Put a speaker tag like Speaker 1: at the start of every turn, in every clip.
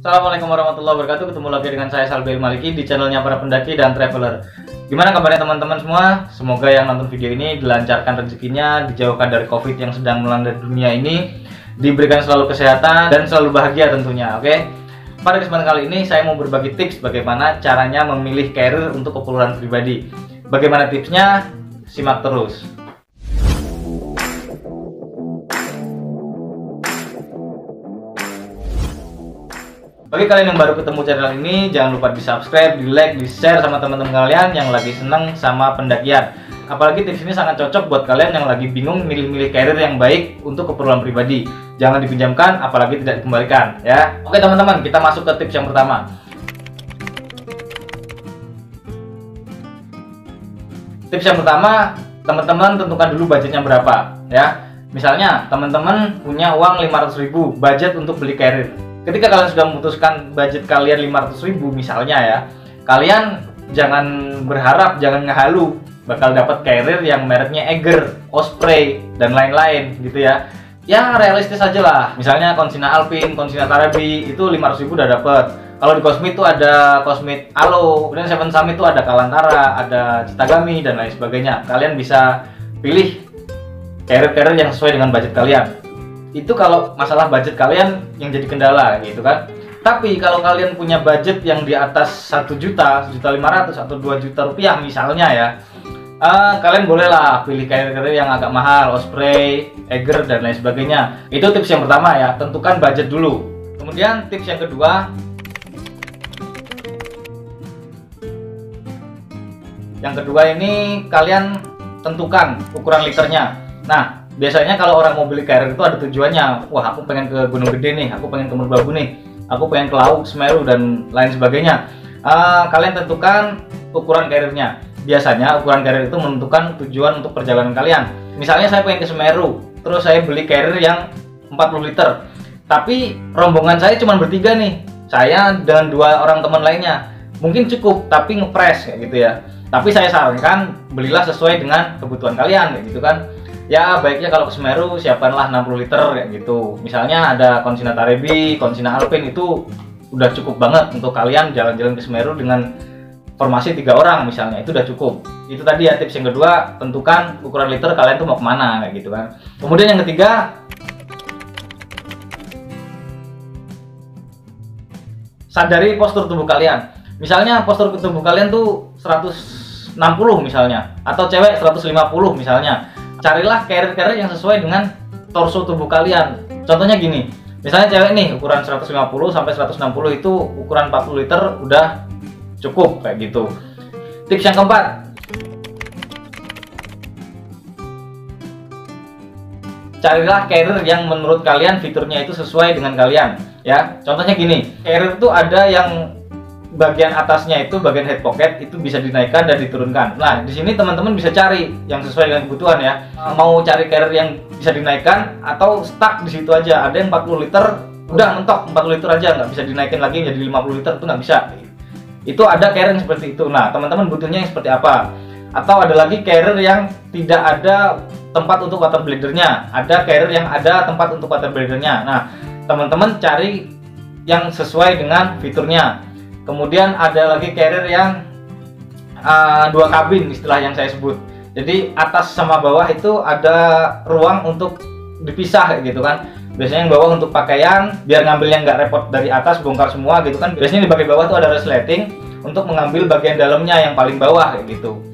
Speaker 1: Assalamualaikum warahmatullahi wabarakatuh. Ketemu lagi dengan saya Salbil Maliki di channelnya para pendaki dan traveler. Gimana kabarnya teman-teman semua? Semoga yang nonton video ini dilancarkan rezekinya, dijauhkan dari COVID yang sedang melanda dunia ini, diberikan selalu kesehatan dan selalu bahagia tentunya. Oke? Pada kesempatan kali ini saya mau berbagi tips bagaimana caranya memilih carrier untuk keperluan pribadi. Bagaimana tipsnya? Simak terus. Bagi kalian yang baru ketemu channel ini, jangan lupa di subscribe, di like, di share sama teman-teman kalian yang lagi seneng sama pendakian. Apalagi tips ini sangat cocok buat kalian yang lagi bingung milih-milih carrier yang baik untuk keperluan pribadi. Jangan dipinjamkan, apalagi tidak dikembalikan ya. Oke teman-teman, kita masuk ke tips yang pertama. Tips yang pertama, teman-teman tentukan dulu budgetnya berapa ya. Misalnya teman-teman punya uang 500.000 budget untuk beli carrier. Ketika kalian sudah memutuskan budget kalian 500.000 misalnya ya, kalian jangan berharap, jangan ngehalu bakal dapat carrier yang mereknya Eger, Osprey dan lain-lain gitu ya. Ya realistis aja lah. Misalnya Consina Alpine, Consina Tarabi itu 500.000 udah dapat. Kalau di Cosmit itu ada Cosmit Alo, kemudian Seven Summit itu ada Kalantara, ada Citagami dan lain sebagainya. Kalian bisa pilih carrier-carrier yang sesuai dengan budget kalian. Itu kalau masalah budget kalian yang jadi kendala gitu kan. Tapi kalau kalian punya budget yang di atas 1 juta, 1.500.000 atau 2 juta rupiah misalnya ya, kalian bolehlah pilih carrier yang agak mahal, Osprey, Eger dan lain sebagainya. Itu tips yang pertama ya, tentukan budget dulu. Kemudian tips yang kedua, ini kalian tentukan ukuran liternya. Nah, biasanya kalau orang mau beli carrier itu ada tujuannya. Wah, aku pengen ke Gunung Gede nih, aku pengen ke Merbabu nih, aku pengen ke Lauk, Semeru dan lain sebagainya. Kalian tentukan ukuran carriernya. Biasanya ukuran carrier itu menentukan tujuan untuk perjalanan kalian. Misalnya saya pengen ke Semeru, terus saya beli carrier yang 40 liter. Tapi rombongan saya cuma bertiga nih, saya dan 2 orang teman lainnya. Mungkin cukup, tapi ngepres kayak gitu ya. Tapi saya sarankan belilah sesuai dengan kebutuhan kalian kayak gitu kan. Ya baiknya kalau ke Semeru siapkanlah 60 liter kayak gitu. Misalnya ada Consina Tarabi, Consina Alpine itu udah cukup banget untuk kalian jalan-jalan ke Semeru dengan formasi 3 orang misalnya, itu udah cukup. Itu tadi ya tips yang kedua, tentukan ukuran liter kalian tuh mau kemana kayak gitu kan. Kemudian yang ketiga, sadari postur tubuh kalian. Misalnya postur tubuh kalian tuh 160 misalnya, atau cewek 150 misalnya. Carilah carrier-carrier yang sesuai dengan torso tubuh kalian. Contohnya gini, misalnya cewek nih ukuran 150 sampai 160 itu ukuran 40 liter udah cukup kayak gitu. Tips yang keempat, carilah carrier yang menurut kalian fiturnya itu sesuai dengan kalian ya. Contohnya gini, carrier itu ada yang bagian atasnya itu, bagian head pocket itu bisa dinaikkan dan diturunkan. Nah, di sini teman-teman bisa cari yang sesuai dengan kebutuhan ya. Mau cari carrier yang bisa dinaikkan atau stuck di situ aja. Ada yang 40 liter, udah mentok 40 liter aja, nggak bisa dinaikin lagi jadi 50 liter, itu nggak bisa. Itu ada carrier yang seperti itu. Nah, teman-teman butuhnya yang seperti apa? Atau ada lagi carrier yang tidak ada tempat untuk water bladernya. Ada carrier yang ada tempat untuk water bladernya. Nah, teman-teman cari yang sesuai dengan fiturnya. Kemudian ada lagi carrier yang 2 kabin istilah yang saya sebut. Jadi atas sama bawah itu ada ruang untuk dipisah gitu kan. Biasanya yang bawah untuk pakaian, biar ngambilnya nggak repot dari atas bongkar semua gitu kan. Biasanya di bagian bawah tuh ada resleting untuk mengambil bagian dalamnya yang paling bawah kayak gitu.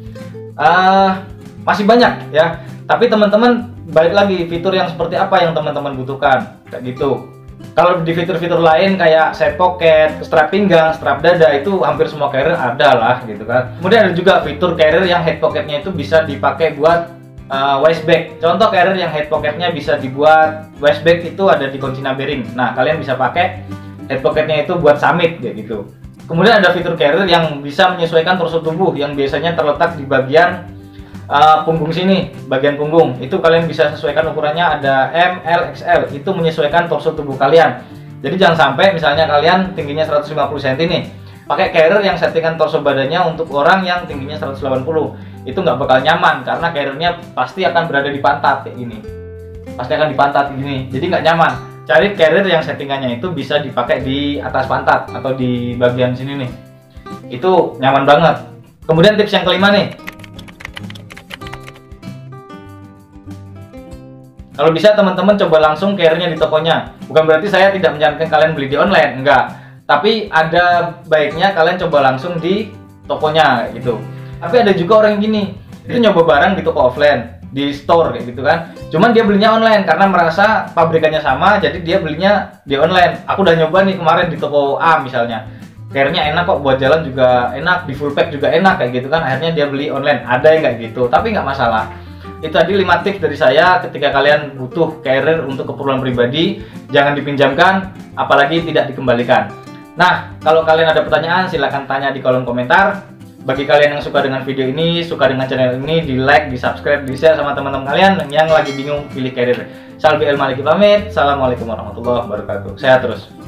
Speaker 1: Masih banyak ya. Tapi teman-teman balik lagi fitur yang seperti apa yang teman-teman butuhkan kayak gitu. Kalau di fitur-fitur lain kayak side pocket, strap pinggang, strap dada itu hampir semua carrier ada lah gitu kan. Kemudian ada juga fitur carrier yang head pocketnya itu bisa dipakai buat waist bag. Contoh carrier yang head pocketnya bisa dibuat waist bag itu ada di Consina Bearing. Nah kalian bisa pakai head pocketnya itu buat summit kayak gitu. Kemudian ada fitur carrier yang bisa menyesuaikan torso tubuh yang biasanya terletak di bagian punggung sini, bagian punggung itu kalian bisa sesuaikan ukurannya, ada M, L, XL, itu menyesuaikan torso tubuh kalian. Jadi jangan sampai misalnya kalian tingginya 150 cm nih, pakai carrier yang settingan torso badannya untuk orang yang tingginya 180, itu nggak bakal nyaman karena carriernya pasti akan berada di pantat kayak gini, pasti akan di pantat gini, jadi nggak nyaman. cari carrier yang settingannya itu bisa dipakai di atas pantat atau di bagian sini nih. Itu nyaman banget. Kemudian tips yang kelima nih. Kalau bisa teman-teman coba langsung carriernya di tokonya. Bukan berarti saya tidak menyarankan kalian beli di online, enggak. Tapi ada baiknya kalian coba langsung di tokonya gitu. Tapi ada juga orang yang gini, itu nyoba barang di toko offline, di store kayak gitu kan. Cuman dia belinya online karena merasa pabrikannya sama, jadi dia belinya di online. Aku udah nyoba nih kemarin di toko A misalnya. Carrier-nya enak kok, buat jalan juga enak, di full pack juga enak kayak gitu kan. Akhirnya dia beli online. Ada yang kayak gitu, tapi nggak masalah. Itu tadi 5 tips dari saya ketika kalian butuh carrier untuk keperluan pribadi, jangan dipinjamkan, apalagi tidak dikembalikan. Nah, kalau kalian ada pertanyaan silahkan tanya di kolom komentar. Bagi kalian yang suka dengan video ini, suka dengan channel ini, di like, di subscribe, di share sama teman-teman kalian yang lagi bingung pilih carrier. Salbi El Maliki pamit. Assalamualaikum warahmatullahi wabarakatuh. Sehat terus.